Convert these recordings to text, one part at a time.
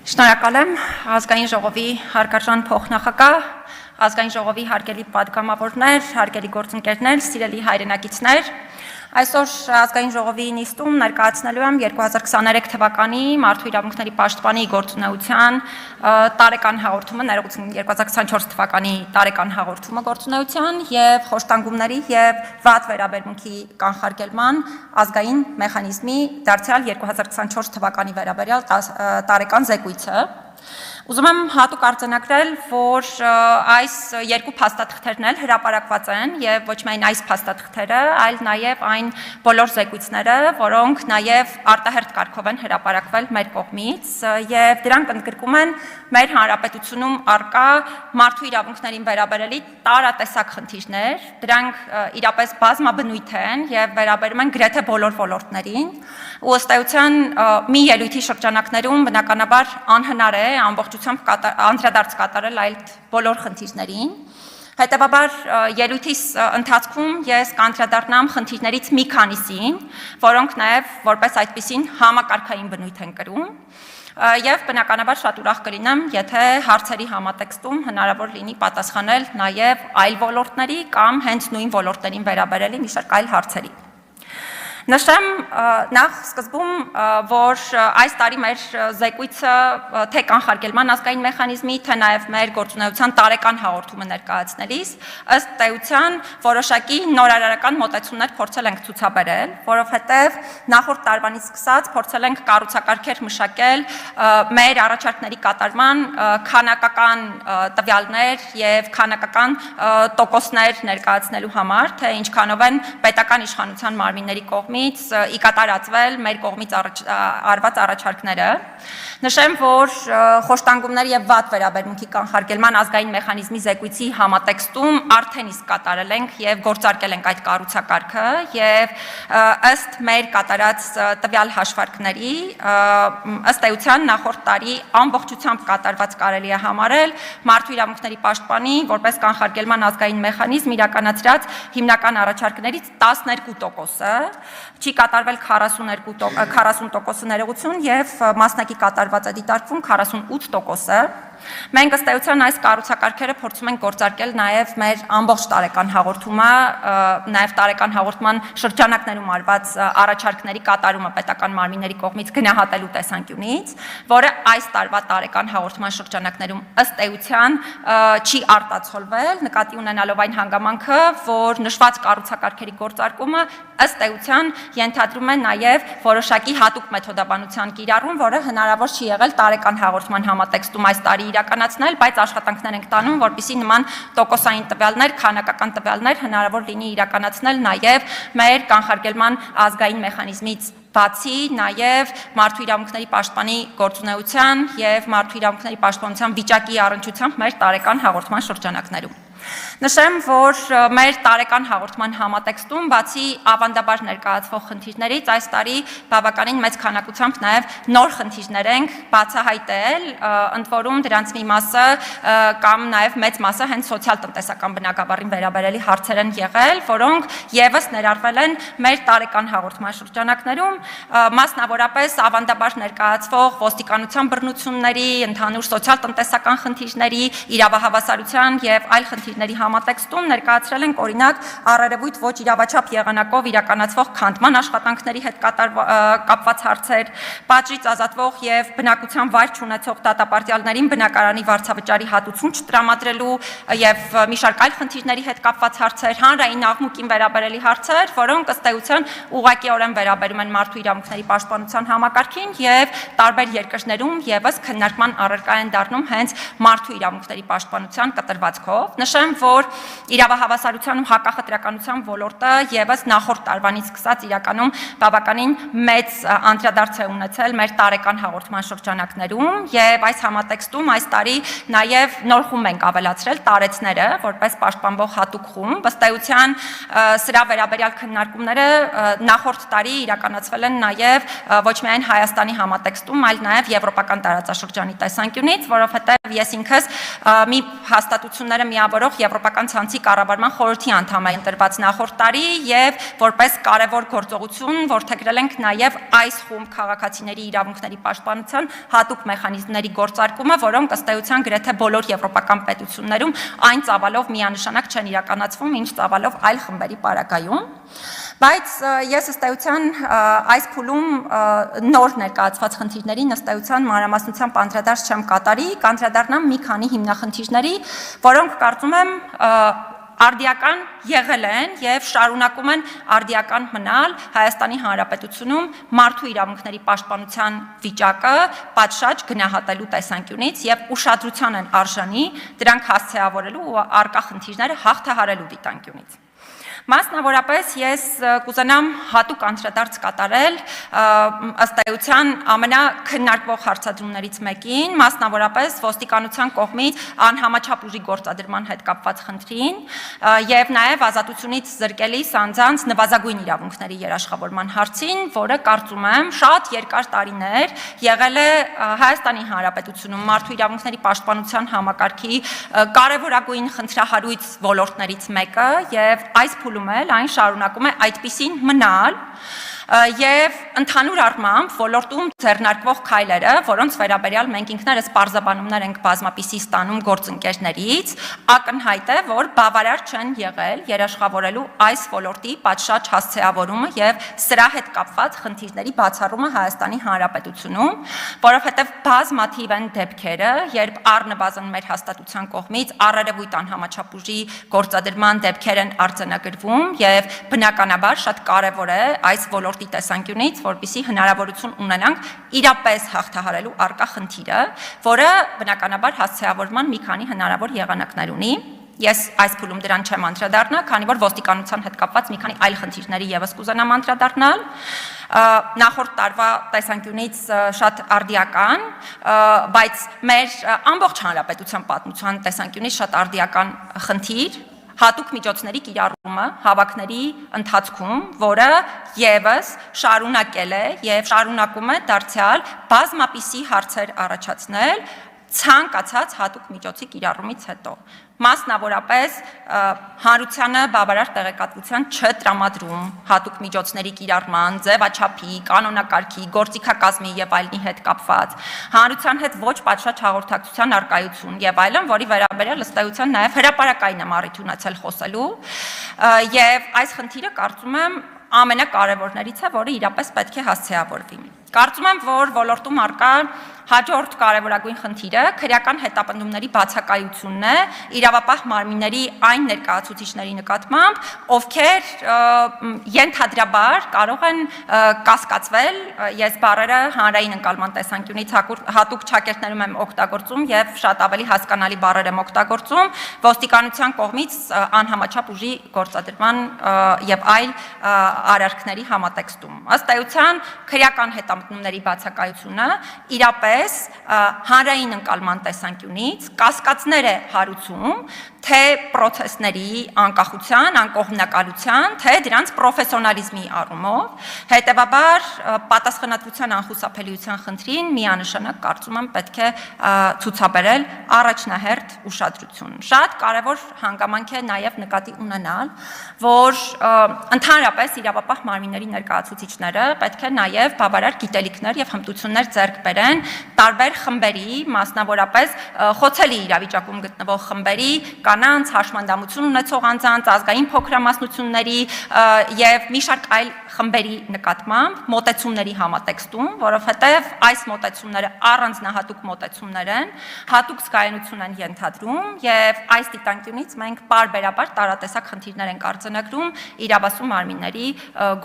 Շնորհակալ եմ ազգային ժողովի հարգարժան փոխնախագահ, ազգային ժողովի հարգելի պատգամավորներ, հարգելի գործընկերներ, սիրելի հայրենակիցներ, այսօր ազգային ժողովի նիստում ներկայացնելու եմ 2023 թվականի Մարդու իրավունքների պաշտպանի գործունեության տարեկան հաղորդումը, ներողություն 2024 թվականի տարեկան հաղորդումը գործունեության եւ խոշտանգումների եւ վատ վերաբերմունքի կանխարգելման ազգային մեխանիզմի դարձյալ 2024 թվականի վերաբերյալ տարեկան զեկույցը։ Ուզում եմ հատուկ արձանագրել, որ այս երկու փաստաթղթերն էլ հրապարակված են եւ ոչ միայն այս փաստաթղթերը, այլ նաեւ այն բոլոր զեկույցները, որոնք նաեւ արտահերթ կարգով են հրապարակվել մեր կողմից եւ դրանք ընդգրկում են մեր հանրապետությունում արկա մարդու իրավունքներին վերաբերելի տարատեսակ խնդիրներ, դրանք իրապես բազմաբնույթ են եւ վերաբերում են գրեթե բոլոր ոլորտներին, ու ըստ էության մի ելույթի շրջանակներում բնականաբար անհնար է ամբողջությամբ անդրադարձ կատարել այդ բոլոր խնդիրներին։ Հետևաբար ելույթիս ընթացքում ես կանդրադառնամ խնդիրներից մի քանիսին, որոնք նաև որպես այդպիսին համակարգային բնույթ են կրում, եւ բնականաբար շատ ուրախ կլինեմ, եթե հարցերի համատեքստում հնարավոր լինի պատասխանել նաև այլ ոլորտների կամ հենց նույն ոլորտներին վերաբերելի մի շարք այլ հարցերի։ Նշեմ նախ սկզբում, որ այս տարի մեր զեկույցը թե կանխարգելման ազգային մեխանիզմի, թե նաև մեր գործունեության տարեկան հաղորդումը ներկայացնելիս ըստ էության որոշակի նորարարական մոտեցումներ փորձել ենք ցուցաբերել, որովհետև նախորդ տարվանից սկսած փորձել ենք կառուցակարգեր մշակել մեր առաջարկների կատարման քանակական տվյալներ եւ քանակական տոկոսներ ներկայացնելու համար, թե ինչքանով են պետական իշխանության մարմինների կողմից ի կատարածվել մեր կողմից արված առաջարկները։ Նշեմ, որ խոշտանգումների եւ վատ վերաբերմունքի կանխարգելման ազգային մեխանիզմի զեկույցի համատեքստում արդեն իսկ կատարել ենք եւ գործարկել ենք այդ կառուցակարգը եւ ըստ մեր կատարած տվյալ հաշվարկների ըստ էության նախորդ տարի ամբողջությամբ կատարված կարելի է համարել մարդու իրավունքների պաշտպանի որպես կանխարգելման ազգային մեխանիզմ իրականացրած հիմնական առաջարկներից 12%-ը, չի կատարվել 40% ներողություն եւ մասնակի կատարված է դիտարկվում 48%-ը։ Մենք ըստ էության այս կառուցակարգերը փորձում ենք գործարկել նաև մեր ամբողջ տարեկան հաղորդումը, նաև տարեկան հաղորդման շրջանակներում արված առաջարկների կատարումը պետական մարմինների կողմից գնահատելու տեսանկյունից, որը այս տարվա տարեկան հաղորդման շրջանակներում ըստ էության չի արտացոլվել, նկատի ունենալով այն հանգամանքը, որ նշված կառուցակարգերի գործարկումը ըստ էության ենթադրում է նաև որոշակի հատուկ մեթոդաբանության կիրառում, որը հնարավոր չի եղել տարեկան հաղորդման համատեքստում այս տարի իրականացնել, բայց աշխատանքներ ենք տանում, որպեսզի նման տոկոսային տվյալներ, քանակական տվյալներ հնարավոր լինի իրականացնել նաև մեր կանխարգելման ազգային մեխանիզմից բացի նաև մարդու իրավունքների պաշտպանի գործունեության եւ մարդու իրավունքների պաշտպանության վիճակի առնչությամբ մեր տարեկան հաղորդման շրջանակներում։ Նշեմ, որ մեր տարեկան հաղորդման համատեքստում բացի ավանդաբար ներկայացվող խնդիրներից այս տարի բավականին մեծ քանակությամբ նաև նոր խնդիրներ ենք բացահայտել, ընդ որում դրանց մի մասը կամ նաև մեծ մասը հենց սոցիալ-տնտեսական բնագավառին վերաբերելի հարցեր են եղել, որոնք եւս ներառվել են մեր տարեկան հաղորդման շրջանակներում, մասնավորապես ավանդաբար ներկայացվող ոստիկանության բռնությունների, ընդհանուր սոցիալ-տնտեսական խնդիրների, իրավահավասարության եւ այլ խնդիրների համատեքստում ներկայացրել ենք օրինակ առերևույթ ոչ իրավաչափ եղանակով իրականացվող քանդման աշխատանքների հետ կապված հարցեր, պատժից ազատվող եւ բնակության վայր չունեցող դատապարտյալներին բնակարանի վարձավճարի հատուցում չտրամադրելու եւ մի շարք այլ խնդիրների հետ կապված հարցեր, հանրային աղմուկին վերաբերելի հարցեր, որոնք ըստ էության ուղղակիորեն վերաբերում են մարդու իրավունքների պաշտպանության համակարգին եւ տարբեր երկրներում եւս քննարկման առարկա են դառնում հենց մարդու իրավունքների պաշտպանության կտրվածքով։ Նշեմ, որ իրավահավասարության ու հակախտրականության ոլորտը եւս նախորդ տարվանից սկսած իրականում բավականին մեծ անդրադարձ է ունեցել մեր տարեկան հաղորդման շրջանակներում եւ այս համատեքստում այս տարի նաեւ նոր խումբ ենք ավելացրել տարեցները որպես պաշտպանվող հատուկ խումբ, ըստ էության սրա վերաբերյալ քննարկումները նախորդ տարի իրականացվել են նաեւ ոչ միայն Հայաստանի համատեքստում, այլ նաեւ եվրոպական տարածաշրջանի տեսանկյունից, որովհետեւ ես ինքս մի հաստատությունները միավորող ղեկավարող Եվրոպական ցանցի կառավարման խորհրդի անդամ է ընտրված նախորդ տարի եւ որպես կարևոր գործողություն որդեգրել ենք նաեւ այս խումբ քաղաքացիների իրավունքների պաշտպանության հատուկ մեխանիզմների գործարկումը, որոնք ըստ էության գրեթե բոլոր եվրոպական պետություններում այն ծավալով միանշանակ չեն իրականացվում, ինչ ծավալով այլ խմբերի պարագայում։ Բայց ես ըստ էության այս փուլում նոր ներկայացված խնդիրներին ըստ էության մանրամասնությամբ անդրադարձ չեմ կատարի, կանդրադառնամ մի քանի հիմնախնդիրների, որոնք կարծում եմ արդիական եղել են եւ շարունակում են արդիական մնալ Հայաստանի Հանրապետությունում մարդու իրավունքների պաշտպանության վիճակը պատշաճ գնահատելու տեսանկյունից եւ ուշադրության են արժանի դրանք հասցեավորելու ու արկա խնդիրները հաղթահարելու դիտանկյունից։ Մասնավորապես ես կուզենամ հատուկ անդրադարձ կատարել ըստ էության ամենաքննարկվող հարցադրումներից մեկին, մասնավորապես ոստիկանության կողմից անհամաչափ ուժի գործադրման հետ կապված խնդրին եւ նաեւ ազատությունից զրկելիս անձանց նվազագույն իրավունքների երաշխավորման հարցին, որը կարծում եմ շատ երկար տարիներ եղել է Հայաստանի Հանրապետությունում մարդու իրավունքների պաշտպանության համակարգի կարևորագույն խնդրահարույց ոլորտներից մեկը եւ այս այն շարունակում է այդպիսին մնալ եւ ընդհանուր առմամբ ոլորտում ձեռնարկվող քայլերը, որոնց վերաբերյալ մենք ինքներս պարզաբանումներ ենք բազմապիսի ստանում գործընկերներից, ակնհայտ է, որ բավարար չեն եղել երաշխավորելու այս ոլորտի պատշաճ հասցեավորումը եւ սրա հետ կապված խնդիրների բացառումը Հայաստանի Հանրապետությունում, որովհետեւ բազմաթիվ են դեպքերը, երբ առնվազն մեր հաստատության կողմից առերևույթ անհամաչափ ուժի գործադրման դեպքեր են արձանագրվում եւ բնականաբար շատ կարեւոր է այս ոլորտի տեսանկյունից, որպեսզի հնարավորություն ունենանք իրապես հաղթահարելու արկա խնդիրը, որը բնականաբար հասցեավորման մի քանի հնարավոր եղանակներ ունի։ Ես այս փուլում դրան չեմ անդրադառնա, քանի որ ոստիկանության հետ կապված մի քանի այլ խնդիրների եւս կուզենամ անդրադառնալ։ Նախորդ տարվա տեսանկյունից շատ արդիական, բայց մեր ամբողջ հանրապետության պատմության տեսանկյունից շատ արդիական խնդիր հատուկ միջոցների կիրառումը հավաքների ընթացքում, որը եւս շարունակել է եւ շարունակում է դարձյալ բազմապիսի հարցեր առաջացնել ցանկացած հատուկ միջոցի կիրառումից հետո։ Մասնավորապես հանրությանը բավարար տեղեկատվության չտրամադրում հատուկ միջոցների կիրառման, ձևաչափի, կանոնակարգի, գործիքակազմի եւ այլնի հետ կապված, հանրության հետ ոչ պատշաճ հաղորդակցության արկայություն եւ այլն, որի վերաբերյալ ըստ էության նաեւ հրապարակային եմ առիթ ունեցել խոսելու եւ այս խնդիրը կարծում եմ ամենակարևորներից է, որը իրապես պետք է հասցեավորվի։ Կարծում եմ, որ ոլորտում արկա հաջորդ կարևորագույն խնդիրը քրեական հետապնդումների բացակայությունն է իրավապահ մարմինների այն ներկայացուցիչների նկատմամբ, ովքեր ենթադրաբար կարող են կասկածվել, ես բառերը հանրային ընկալման տեսանկյունից հատուկ չակերտներում եմ օգտագործում եւ շատ ավելի հասկանալի բառեր եմ օգտագործում, ոստիկանության կողմից անհամաչափ ուժի գործադրման եւ այլ արարքների համատեքստում։ Ըստ էության քրեական հետապնդումների բացակայությունը իրապես հանրային ընկալման տեսանկյունից կասկածներ է հարուցում թե պրոցեսների անկախության, անկողմնակալության, թե դրանց պրոֆեսիոնալիզմի առումով, հետևաբար պատասխանատվության անխուսափելիության խնդրին միանշանակ կարծում եմ պետք է ցուցաբերել առաջնահերթ ուշադրություն։ Շատ կարևոր հանգամանք է նաև նկատի ունենալ, որ ընդհանրապես իրավապահ մարմինների ներկայացուցիչները պետք է նաև բավարար գիտելիքներ եւ հմտություններ ձեռք բերեն տարբեր խմբերի, մասնավորապես խոցելի իրավիճակում գտնվող խմբերի, կանանց, հաշմանդամություն ունեցող անձանց, ազգային փոքրամասնությունների եւ մի շարք այլ խմբերի նկատմամբ մոտեցումների համատեքստում, որովհետեւ այս մոտեցումները առանձնահատուկ մոտեցումներ են, հատուկ զգայունություն են ենթադրում եւ այս դիտանկյունից մենք պարբերաբար տարատեսակ խնդիրներ ենք արձանագրում իրավասու մարմինների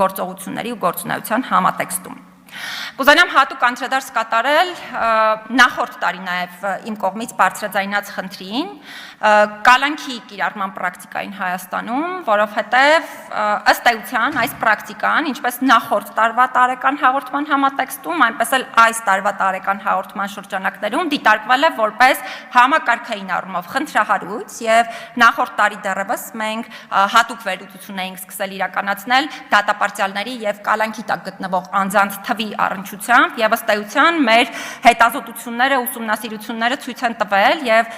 գործողությունների ու գործունեության համատեքստում։ Կուզենամ հատուկ անդրադարձ կատարել նախորդ տարի նաև իմ կողմից բարձրաձայնած խնդրին, կալանքի կիրառման պրակտիկային Հայաստանում, որովհետև ըստ էության այս պրակտիկան, ինչպես նախորդ տարվա տարեկան հաղորդման համատեքստում, այնպես էլ այս տարվա տարեկան հաղորդման շրջանակներում դիտարկվել է որպես համակարգային առումով խնդրահարույց եւ նախորդ տարի դեռևս մենք հատուկ վերլուծություն էինք սկսել իրականացնել դատապարտյալների եւ կալանքի տակ գտնվող անձանց թվի տվի առնչությամբ եւ ըստ էության մեր հետազոտությունները, ուսումնասիրությունները ցույց են տվել եւ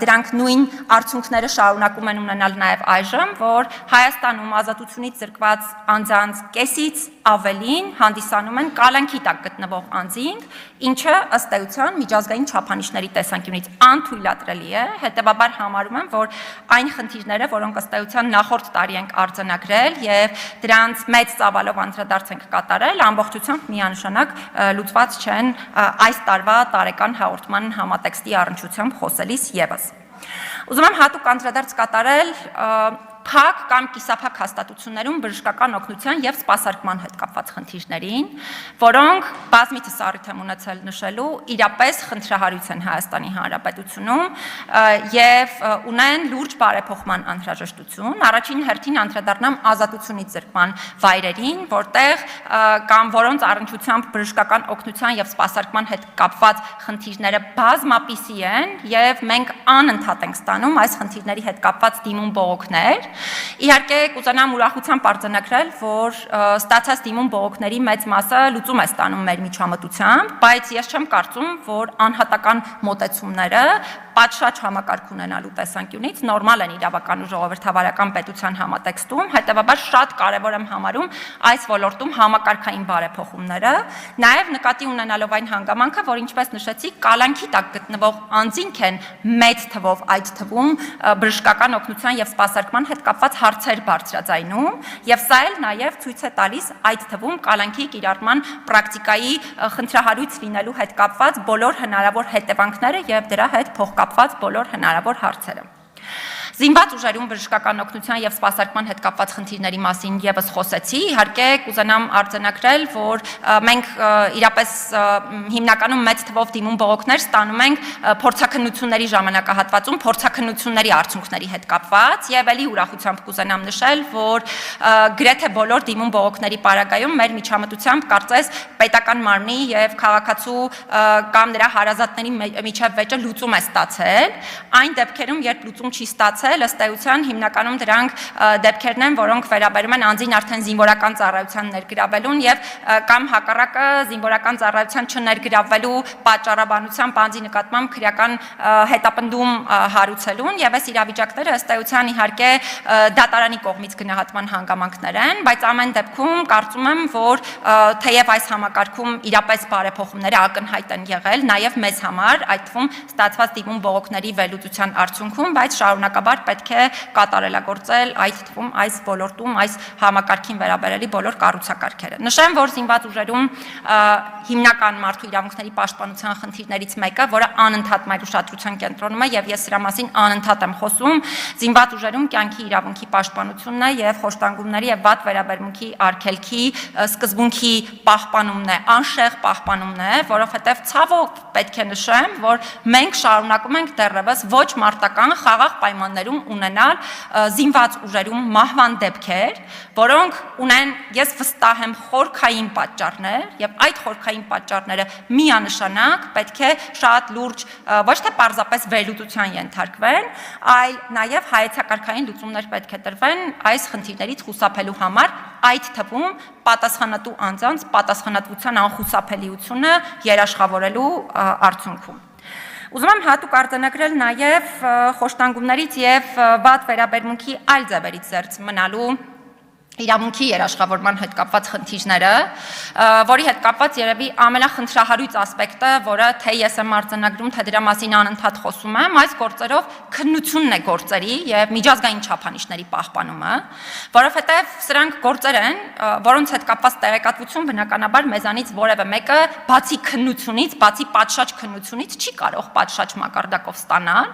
դրանք նույն արդյունքները շարունակում են ունենալ նաեւ այժմ, որ Հայաստանում ազատությունից զրկված անձանց կեսից ավելին հանդիսանում են կալանքի տակ գտնվող անձինք, ինչը ըստ էության միջազգային չափանիշների տեսանկյունից անթույլատրելի է, հետեւաբար համարում եմ, որ այն խնդիրները, որոնք ըստ էության նախորդ տարի ենք արձանագրել եւ դրանց մեծ ծավալով անդրադարձ ենք կատարել, ամբողջությամբ միանշանակ լուծված չեն այս տարվա տարեկան հաղորդման համատեքստի առնչությամբ խոսելիս եւս։ Ուզում եմ հատուկ անդրադարձ կատարել փակ կամ կիսափակ հաստատություններում բժշկական օգնության եւ սպասարկման հետ կապված խնդիրներին, որոնք բազմիցս առիթ եմ ունեցել նշելու, իրապես խնդրահարույց են Հայաստանի Հանրապետությունում եւ ունեն լուրջ բարեփոխման անհրաժեշտություն։ Առաջին հերթին անդրադառնամ ազատությունից զրկման վայրերին, որտեղ կամ որոնց առնչությամբ բժշկական օգնության եւ սպասարկման հետ կապված խնդիրները բազմապիսի են եւ մենք անընդհատ ենք ստանում այս խնդիրների հետ կապված դիմում բողոքներ։ Իհարկե կուզենամ ուրախությամբ արձանագրել, որ ստացած դիմում բողոքների մեծ մասը լուծում է ստանում մեր միջամտությամբ, բայց ես չեմ կարծում, որ անհատական մոտեցումները պատշաճ համակարգ ունենալու տեսանկյունից նորմալ են իրավական ու ժողովրդավարական պետության համատեքստում, հետևաբար շատ կարևոր եմ համարում այս ոլորտում համակարգային բարեփոխումները, նաև նկատի ունենալով այն հանգամանքը, որ ինչպես նշեցի, կալանքի տակ գտնվող անձինք են մեծ թվով այդ թվում բժշկական օգնության եւ սպասարկման հետ կապված հարցեր բարձրաձայնում, եւ սա էլ նաև ցույց է տալիս այդ թվում կալանքի կիրառման պրակտիկայի խնդրահարույց լինելու հետ կապված բոլոր հնարավոր հետևանքները եւ դրա հետ փոխկապված բոլոր հնարավոր հարցերը։ Զինված ուժերում բժշկական օգնության եւ սպասարկման հետ կապված խնդիրների մասին եւս խոսեցի, իհարկե կուզենամ արձանագրել, որ մենք իրապես հիմնականում մեծ թվով դիմում բողոքներ ստանում ենք փորձաքննությունների ժամանակահատվածում փորձաքննությունների արդյունքների հետ կապված եւ ելի ուրախությամբ կուզենամ նշել, որ գրեթե բոլոր դիմում բողոքների պարագայում մեր միջամտությամբ կարծես պետական մարմնի եւ քաղաքացու կամ նրա հարազատների միջև վեճը լուծում է ստացել, այն դեպքերում, երբ լուծում չի ստացել ըստ էության հիմնականում դրանք դեպքերն են, որոնք վերաբերում են անձին արդեն զինվորական ծառայության ներգրավելուն եւ կամ հակառակը զինվորական ծառայության չներգրավվելու պատճառաբանությամբ անձի նկատմամբ քրեական հետապնդում հարուցելուն եւ այս իրավիճակները ըստ էության իհարկե դատարանի կողմից գնահատման հանգամանքներ են, բայց ամեն դեպքում կարծում եմ, որ թեև այս համակարգում իրապես բարեփոխումները ակնհայտ են եղել նաեւ մեզ համար, այդ թվում ստացված դիմում բողոքների վերլուծության արդյունքում, բայց շարունակաբար պետք է կատարելագործել այդ թվում այս ոլորտում այս համակարգին վերաբերելի բոլոր կառուցակարգերը։ Նշեմ, որ զինված ուժերում հիմնական մարդու իրավունքների պաշտպանության խնդիրներից մեկը, որը անընդհատ մեր ուշադրության կենտրոնում է եւ ես սրա մասին անընդհատ եմ խոսում, զինված ուժերում կյանքի իրավունքի պաշտպանությունն է եւ խոշտանգումների եւ վատ վերաբերմունքի արգելքի սկզբունքի պահպանումն է, անշեղ պահպանումն է, որովհետեւ ցավոք պետք է նշեմ, որ մենք շարունակում ենք դեռևս ոչ մարտական խաղաղ պայմաններում ունենալ զինված ուժերում մահվան դեպքեր, որոնք ունեն, ես վստահ եմ, խորքային պատճառներ եւ այդ խորքային պատճառները միանշանակ պետք է շատ լուրջ ոչ թե պարզապես վերլուծության ենթարկվեն, այլ նաեւ հայեցակարգային լուծումներ պետք է տրվեն այս խնդիրներից խուսափելու համար, այդ թվում պատասխանատու անձանց պատասխանատվության անխուսափելիությունը երաշխավորելու արդյունքում։ Ուզում եմ հատուկ արձանագրել նաև խոշտանգումներից եւ վատ վերաբերմունքի այլ ձևերից զերծ մնալու իրավունքի երաշխավորման հետ կապված խնդիրները, որի հետ կապված երևի ամենախնդրահարույց ասպեկտը, որը թե ես եմ արձանագրում, թե դրա մասին անընդհատ խոսում եմ, այս գործերով քննությունն է գործերի եւ միջազգային չափանիշների պահպանումը, որովհետեւ սրանք գործեր են, որոնց հետ կապված տեղեկատվություն բնականաբար մեզանից որևէ մեկը բացի քննությունից, բացի պատշաճ քննությունից չի կարող պատշաճ մակարդակով ստանալ,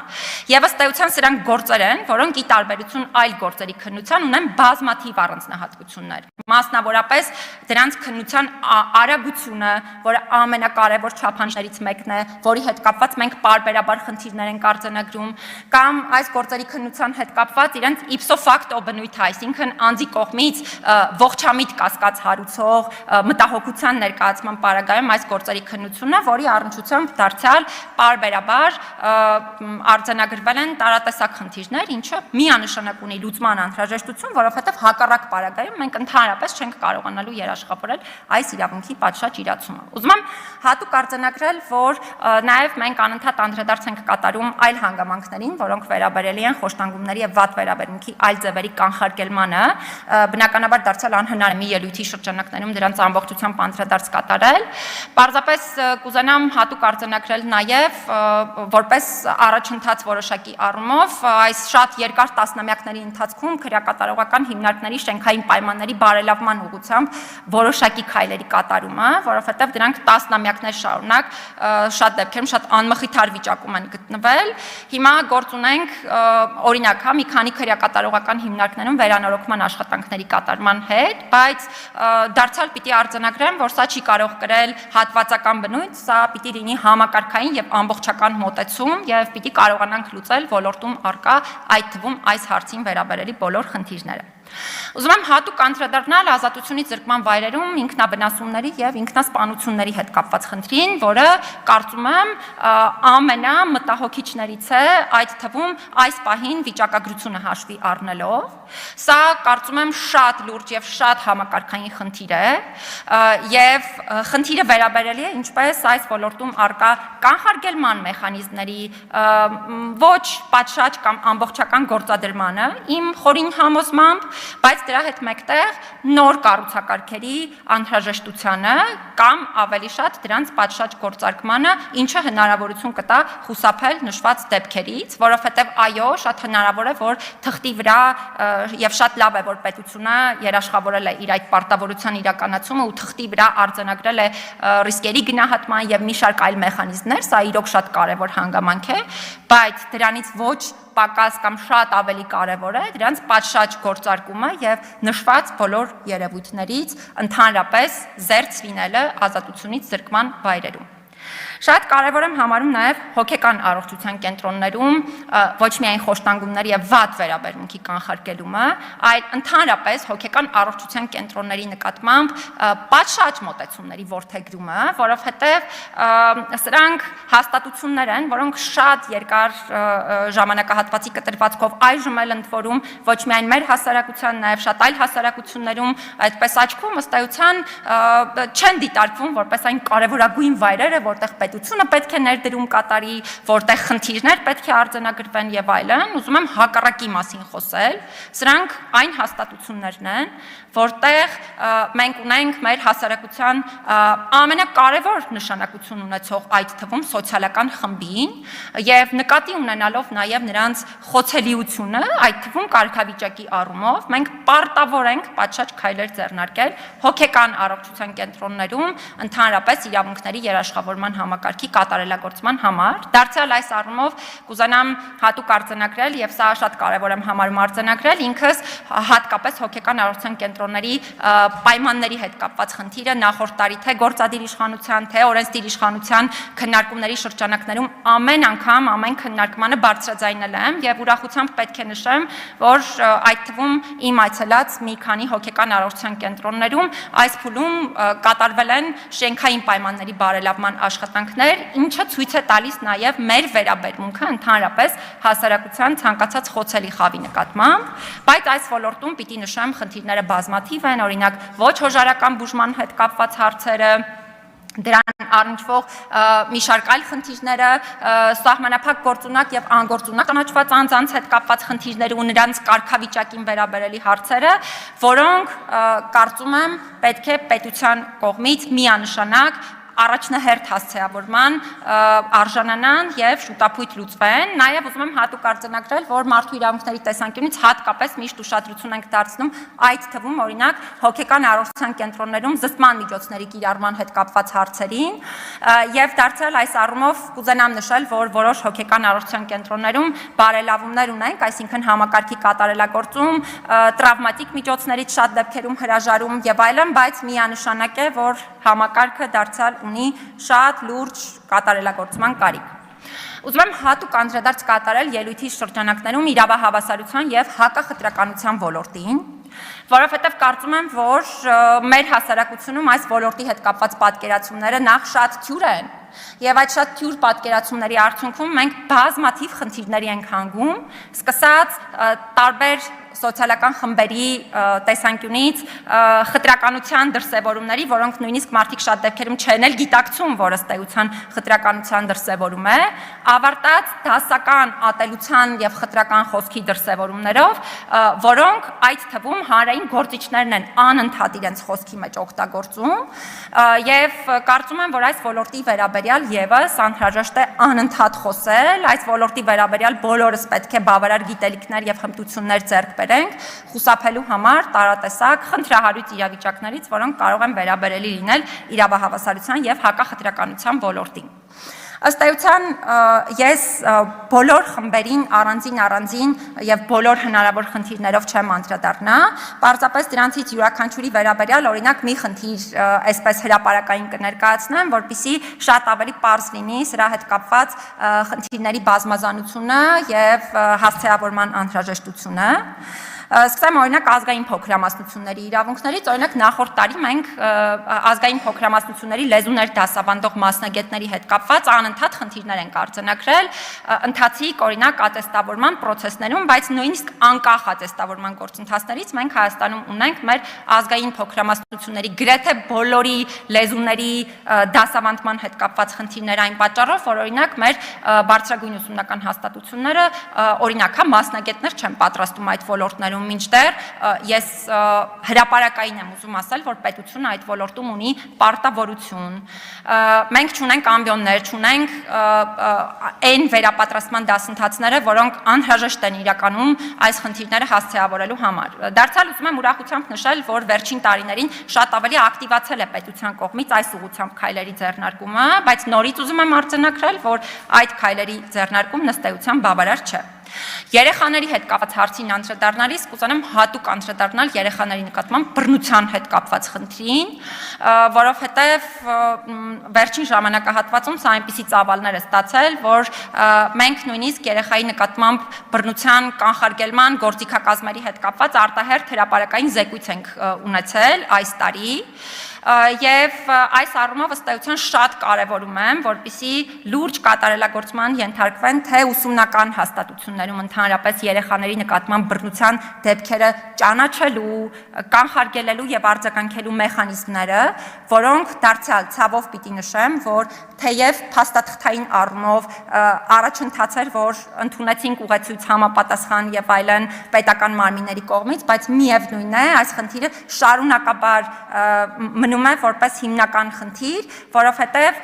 եւ ըստ էության սրանք գործեր են, որոնք ի տարբերություն այլ գործերի քննության ունեն բազմաթիվ առանձնահատկություններ։ Մասնավորապես դրանց քննության արագությունը, որը ամենակարևոր չափանիշներից մեկն է, որի հետ կապված մենք պարբերաբար խնդիրներ ենք արձանագրում, կամ այս գործերի քննության հետ կապված իրենց ipso facto բնույթը, այսինքն անձի կողմից ողջամիտ կասկած հարուցող մտահոգության ներկայացման պարագայում այս գործերի քննությունը, որի առնչությամբ դարձյալ պարբերաբար արձանագրվել են տարատեսակ խնդիրներ, ինչը միանշանակ ունի լուծման անհրաժեշտություն, որովհետև հակառակ պարագայում մենք ընդհանրապես չենք կարողանալու երաշխավորել այս իրավունքի պատշաճ իրացումը։ Ուզում եմ հատուկ արձանագրել, որ նաև մենք անընդհատ անդրադարձ ենք կատարում այլ հանգամանքներին, որոնք վերաբերելի են խոշտանգումների եւ վատ վերաբերմունքի այլ ձևերի կանխարգելմանը, բնականաբար դարձյալ անհնար է մի ելույթի շրջանակներում դրանց ամբողջությամբ անդրադարձ կատարել։ Պարզապես կուզենամ հատուկ արձանագրել նաև որպես առաջընթաց որոշակի առումով այս շատ երկար տասնամյակների ընթացքում քրեակատարողական հիմնարկների շենքային պայմանների բարելավման ուղղությամբ որոշակի քայլերի կատարումը, որովհետև դրանք տասնամյակներ շարունակ շատ դեպքերում շատ անմխիթար վիճակում են գտնվել։ Հիմա գործ ունենք օրինակ, մի քանի քրեակատարողական հիմնարկներում վերանորոգման աշխատանքների կատարման հետ, բայց դարձյալ պիտի արձանագրեմ, որ սա չի կարող կրել հատվածական բնույթ, սա պիտի լինի համակարգային եւ ամբողջական մոտեցում եւ պիտի կարողանանք լուծել ոլորտում առկա այդ թվում այս հարցին վերաբերելի բոլոր խնդիրները։ Ուզում եմ հատուկ անդրադառնալ ազատությունից զրկման վայրերում ինքնաբնասումների եւ ինքնասպանությունների հետ կապված խնդրին, որը կարծում եմ ամենամտահոգիչներից է, այդ թվում այս պահին վիճակագրությունը հաշվի առնելով։ Սա կարծում եմ շատ լուրջ եւ շատ համակարգային խնդիր է եւ խնդիրը վերաբերելի է ինչպես այս ոլորտում առկա կանխարգելման մեխանիզմների ոչ պատշաճ կամ ամբողջական գործադրմանը իմ խորին համոզմամբ, բայց դրա հետ մեկտեղ նոր կառուցակարգերի անհրաժեշտությանը կամ ավելի շատ դրանց պատշաճ գործարկմանը, ինչը հնարավորություն կտա խուսափել նշված դեպքերից, որովհետև այո, շատ հնարավոր է, որ թղթի վրա եւ շատ լավ է, որ պետությունը երաշխավորել է իր այդ պարտավորության իրականացումը ու թղթի վրա արձանագրել է ռիսկերի գնահատման եւ մի շարք այլ մեխանիզմներ, սա իրոք շատ կարեւոր հանգամանք է, բայց դրանից ոչ պակաս կամ շատ ավելի կարևոր է դրանց պատշաճ գործարկումը եւ նշված բոլոր երևույթներից ընդհանրապես զերծ լինելը ազատությունից զրկման վայրերում։ Շատ կարևոր եմ համարում նաև հոգեկան առողջության կենտրոններում ոչ միայն խոշտանգումների եւ վատ վերաբերմունքի կանխարգելումը, այլ ընդհանրապես հոգեկան առողջության կենտրոնների նկատմամբ պատշաճ մոտեցումների որդեգրումը, որովհետեւ սրանք հաստատություններ են, որոնք շատ երկար ժամանակահատվածի կտրվածքով այժմ էլ ընդ որում ոչ միայն մեր հասարակության, նաև շատ այլ հասարակություններում այդպես աչքում ըստ էության չեն դիտարկվում որպես այն կարևորագույն վայրերը, որտեղ պետությունը պետք է ներդրում կատարի, որտեղ խնդիրներ պետք է արձանագրվեն եւ այլն, ուզում եմ հակառակի մասին խոսել։ Սրանք այն հաստատություններն են, որտեղ մենք ունենք մեր հասարակության ամենակարևոր նշանակություն ունեցող այդ թվում սոցիալական խմբին եւ նկատի ունենալով նաեւ նրանց խոցելիությունը, այդ թվում կարգավիճակի առումով, մենք պարտավոր ենք պատշաճ քայլեր ձեռնարկել հոգեկան առողջության կենտրոններում ընդհանրապես իրավունքների երաշխավորման համակարգի կատարելագործման համար։ Դարձյալ այս առումով կուզենամ հատուկ արձանագրել եւ սա շատ կարեւոր եմ համարում արձանագրել ինքս հատկապես հոգեկան առողջության կենտրոնների պայմանների հետ կապված խնդիրը նախորդ տարի թե գործադիր իշխանության, թե օրենսդիր իշխանության քննարկումների շրջանակներում ամեն անգամ ամեն քննարկմանը բարձրաձայնել եմ եւ ուրախությամբ պետք է նշեմ, որ այդ թվում իմ այցելած մի քանի հոգեկան առողջության կենտրոններում այս փուլում կատարվել են շենքային պայմանների բարելավման աշխատանքներ, ինչը ցույց է տալիս նաեւ մեր վերաբերմունքը ընդհանրապես հասարակության ցանկացած խոցելի խավի նկատմամբ, բայց այս ոլորտում պիտի նշեմ խնդիրները բազմաթիվ են, օրինակ ոչ հոժարական բուժման հետ կապված հարցերը, դրան առնչվող մի շարք այլ խնդիրները, սահմանափակ գործունակ եւ անգործունակ ճանաչված անձանց հետ կապված խնդիրները ու նրանց կարգավիճակին վերաբերելի հարցերը, որոնք կարծում եմ պետք է պետության կողմից միանշանակ առաջնահերթ հասցեավորման արժանանան եւ շուտապույտ լուծվեն։ Նաեւ ուզում եմ հատուկ արձանագրել, որ մարդու իրավունքների տեսանկյունից հատկապես միշտ ուշադրություն ենք դարձնում այդ թվում օրինակ հոգեկան առողջության կենտրոններում զսպման միջոցների կիրառման հետ կապված հարցերին եւ դարձյալ այս առումով կուզենամ նշել, որ որոշ հոգեկան առողջության կենտրոններում բարելավումներ ունենք, այսինքն համակարգի կատարելագործում, տրավմատիկ միջոցներից շատ դեպքերում հրաժարում եւ այլն, բայց միանշանակ է, որ համակարգը դարձյալ ունի շատ լուրջ կատարելագործման կարիք։ Ուզում եմ հատուկ անդրադարձ կատարել ելույթի շրջանակներում իրավահավասարության եւ հակախտրականության ոլորտին, Որովհետև կարծում եմ, որ մեր հասարակությունում այս ոլորտի հետ կապված պատկերացումները նախ շատ թյուր են, եւ այդ շատ թյուր պատկերացումների արդյունքում մենք բազմաթիվ խնդիրների ենք հանգում, սկսած տարբեր սոցիալական խմբերի տեսանկյունից խտրականության դրսևորումների, որոնք նույնիսկ մարդիկ շատ դեպքերում չեն էլ գիտակցում, որ ըստ էության խտրականության դրսևորում է, ավարտած դասական ատելության եւ խտրական խոսքի դրսևորումներով, որոնք այդ թվում հանրային գործիչներն են անընդհատ իրենց խոսքի մեջ օգտագործում, եւ կարծում եմ, որ այս ոլորտի վերաբերյալ եւս անհրաժեշտ է անընդհատ խոսել, այս ոլորտի վերաբերյալ բոլորս պետք է բավարար գիտելիքներ եւ հմտություններ ձեռք խուսափելու համար տարատեսակ խնդրահարույց իրավիճակներից, որոնք կարող են վերաբերելի լինել իրավահավասարության եւ հակախտրականության ոլորտին։ Ըստ էության ես բոլոր խմբերին առանձին եւ բոլոր հնարավոր խնդիրներով չեմ անդրադառնա, պարզապես դրանցից յուրաքանչյուրի վերաբերյալ օրինակ մի խնդիր այսպես հրապարակային կներկայացնեմ, որպեսզի շատ ավելի պարզ լինի սրա հետ կապված խնդիրների բազմազանությունը եւ հասցեավորման անհրաժեշտությունը։ Սկսեմ օրինակ ազգային փոքրամասնությունների իրավունքներից, օրինակ նախորդ տարի մենք ազգային փոքրամասնությունների լեզուներ դասավանդող մասնագետների հետ կապված անընդհատ խնդիրներ ենք արձանագրել ընթացիկ օրինակ ատեստավորման պրոցեսներում, բայց նույնիսկ անկախ ատեստավորման գործընթացներից մենք Հայաստանում ունենք մեր ազգային փոքրամասնությունների գրեթե բոլորի լեզուների դասավանդման հետ կապված խնդիրներ այն պատճառով, որ օրինակ մեր բարձրագույն ուսումնական հաստատությունները օրինակ մասնագետներ չեն պատրաստում այդ ոլորտներում, մինչդեռ ես հրապարակային եմ ուզում ասել, որ պետությունը այդ ոլորտում ունի պարտավորություն։ Մենք չունենք ամբիոններ, չունենք այն վերապատրաստման դասընթացները, որոնք անհրաժեշտ են իրականում այս խնդիրները հասցեավորելու համար։ Դարձյալ ուզում եմ ուրախությամբ նշել, որ վերջին տարիներին շատ ավելի ակտիվացել է պետության կողմից այս ուղղությամբ քայլերի ձեռնարկումը, բայց նորից ուզում եմ արձանագրել, որ այդ քայլերի ձեռնարկումն ըստ էության բավարար չէ։ Երեխաների հետ կապված հարցին անդրադառնալիս կուզենամ հատուկ անդրադառնալ երեխաների նկատմամբ բռնության հետ կապված խնդրին, որովհետև վերջին ժամանակահատվածում սա այնպիսի ծավալներ է ստացել, որ մենք նույնիսկ երեխայի նկատմամբ բռնության կանխարգելման գործիքակազմերի հետ կապված արտահերթ հրապարակային զեկույց ենք ունեցել այս տարի։ Եվ այս առումով ըստ էության շատ կարևորում եմ, որպեսզի լուրջ կատարելագործման ենթարկվեն թե ուսումնական հաստատություններում ընդհանրապես երեխաների նկատմամբ բռնության դեպքերը ճանաչելու, կանխարգելելու եւ արձագանքելու մեխանիզմները, որոնք դարձյալ ցավով պիտի նշեմ, որ թեև փաստաթղթային առումով առաջընթաց էր, որ ընդունեցինք ուղեցույց համապատասխան եւ այլն պետական մարմինների կողմից, բայց միևնույն է, այս խնդիրը շարունակաբար մնում է որպես հիմնական խնդիր, որովհետև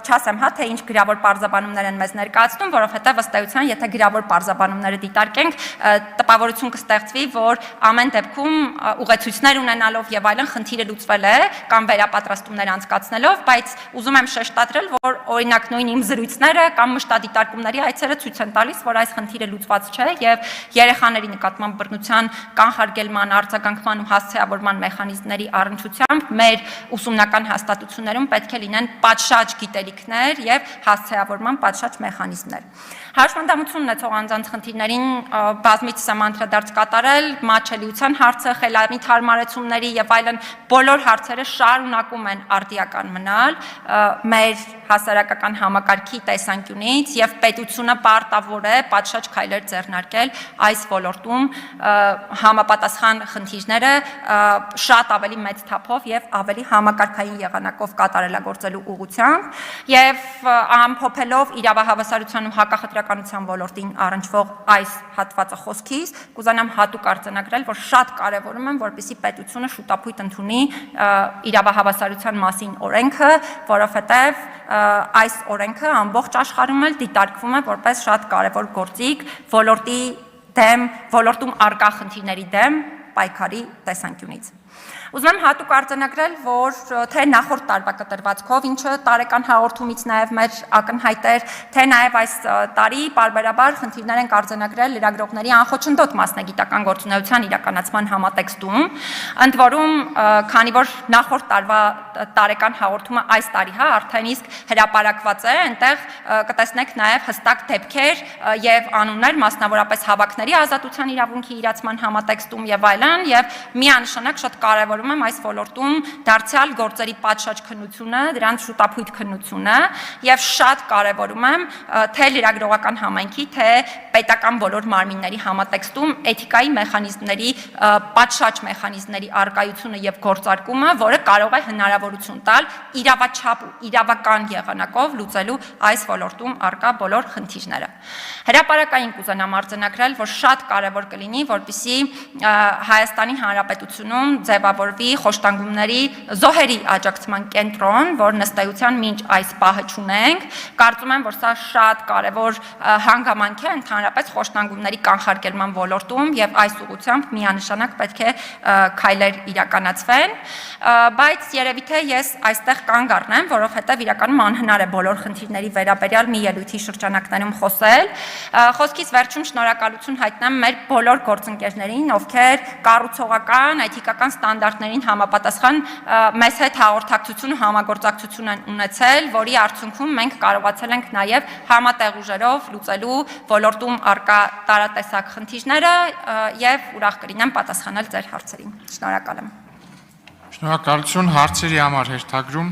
չասեմ թե ինչ գրավոր պարզաբանումներ են մեզ ներկայացնում, որովհետև ըստ էության, եթե գրավոր պարզաբանումները դիտարկենք, տպավորություն կստեղծվի, որ ամեն դեպքում ուղեցույցներ ունենալով եւ այլն խնդիրը լուծվել է կամ վերապատրաստումներ անցկացնելով, բայց ուզում եմ շեշտադրել, որ օրինակ նույն իմ զրույցները կամ մշտադիտարկումների այցերը ցույց են տալիս, որ այս խնդիրը լուծված չէ եւ երեխաների նկատմամբ բռնության կանխարգելման, արձագանքման ու հասցեավորման մեխանիզմների առնչությամբ մեր ուսումնական հաստատություններում պետք է լինեն պատշաճ գիտելիքներ եւ հասցեավորման պատշաճ մեխանիզմներ։ Հաշվանդամություն ունեցող անձանց խնդիրներին բազմիցս եմ անդրադարձ կատարել, մատչելիության հարցը, խելամիտ հարմարեցումների եւ այլն բոլոր հարցերը շարունակում են արդիական մնալ մեր հասարակական համակարգի տեսանկյունից եւ պետությունը պարտավոր է պատշաճ քայլեր ձեռնարկել այս ոլորտում համապատասխան խնդիրները շատ ավելի մեծ թափով եւ ավելի համակարգային եղանակով կատարելագործելու ուղղությամբ եւ ամփոփելով իրավահավասարության ու հակախտրականության ոլորտին առնչվող այս հատվածը խոսքից կուզենամ հատուկ արձանագրել, որ շատ կարեւորում եմ, որպեսզի պետությունը շուտապույտ ընդունի իրավահավասարության մասին օրենքը, որովհետեւ այս օրենքը ամբողջ աշխարհում էլ դիտարկվում է որպես շատ կարևոր գործիք ոլորտի դեմ, ոլորտում առկա խնդիրների դեմ պայքարի տեսանկյունից։ Ուզում եմ հատուկ արձանագրել, որ թե նախորդ տարվա կտրվածքով, ինչը տարեկան հաղորդումից նաև մեր ակնհայտ էր, թե նաև այս տարի պարբերաբար խնդիրներ ենք արձանագրել լրագրողների անխոչնդոտ մասնագիտական գործունեության իրականացման համատեքստում, ընդ որում, քանի որ նախորդ տարվա տարեկան հաղորդումը այս տարի արդեն իսկ հրապարակված է, այնտեղ կտեսնեք նաև հստակ դեպքեր եւ անուններ, մասնավորապես հավաքների ազատության իրավունքի իրացման համատեքստում եւ այլն, եւ միանշանակ շատ կարևորում եմ այս ոլորտում դարձյալ գործերի պատշաճ քննությունը, դրանց շուտափույթ քննությունը եւ շատ կարևորում եմ թե լրագրողական համայնքի, թե պետական բոլոր մարմինների համատեքստում էթիկայի մեխանիզմների, պատշաճ մեխանիզմների առկայությունը եւ գործարկումը, որը կարող է հնարավորություն տալ իրավաչափ ու իրավական եղանակով լուծելու այս ոլորտում առկա բոլոր խնդիրները։ Հրապարակային կուզենամ արձանագրել, որ շատ կարևոր կլինի, որպեսզի Հայաստանի Հանրապետությունում ձևավորվի խոշտանգումների զոհերի աջակցման կենտրոն, որ ըստ մինչ այս պահը չունենք, կարծում եմ, որ սա շատ կարևոր հանգամանք է ընդհանրապես խոշտանգումների կանխարգելման ոլորտում եւ այս ուղղությամբ միանշանակ պետք է քայլեր իրականացվեն, բայց երևի թե ես այստեղ կանգ առնեմ, որովհետեւ իրականում անհնար է բոլոր խնդիրների վերաբերյալ մի ելույթի շրջանակներում խոսել։ Խոսքից վերջում շնորհակալություն հայտնեմ մեր բոլոր գործընկերներին, ովքեր կառուցողական, էթիկական ստանդարտներին համապատասխան մեզ հետ հաղորդակցություն ու համագործակցություն են ունեցել, որի արդյունքում մենք կարողացել ենք նաև համատեղ ուժերով լուծելու ոլորտում առկա տարատեսակ խնդիրները եւ ուրախ կլինեմ պատասխանել ձեր հարցերին։ Շնորհակալ եմ։ Շնորհակալություն հարցերի համար հերթագրում